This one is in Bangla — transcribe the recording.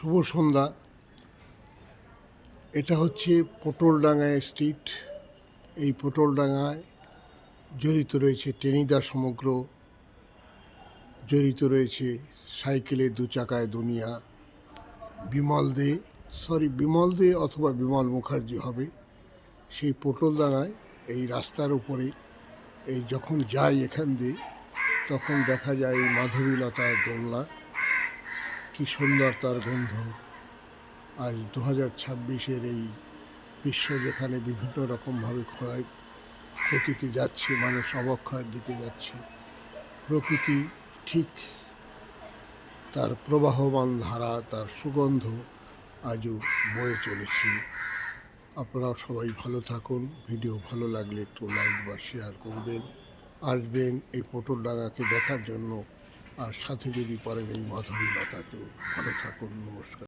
শুভ সন্ধ্যা। এটা হচ্ছে পটলডাঙ্গা স্ট্রিট। এই পটলডাঙ্গায় জড়িত রয়েছে টেনিদা সমগ্র, জড়িত রয়েছে সাইকেলে দু চাকায় দুনিয়া, বিমল দে অথবা বিমল মুখার্জি হবে। সেই পটলডাঙ্গায় এই রাস্তার উপরে যখন যাই এখান দিয়ে, তখন দেখা যায় এই মাধবীলতার দোলনা, কি সুন্দর তার গন্ধ। আজ 2026-এর এই বিশ্ব যেখানে বিভিন্ন রকমভাবে ক্ষতিতে যাচ্ছে, মানুষ অবক্ষয়ের দিকে যাচ্ছে, প্রকৃতি ঠিক তার প্রবাহমান ধারা, তার সুগন্ধ আজও বয়ে চলেছে। আপনারা সবাই ভালো থাকুন। ভিডিও ভালো লাগলে একটু লাইক বা শেয়ার করবেন, আসবেন এই পটলডাঙ্গাকে দেখার জন্য, আর সাথে যদি পারেন এই মাধবীলতাকেও। ভালো থাকুন, নমস্কার।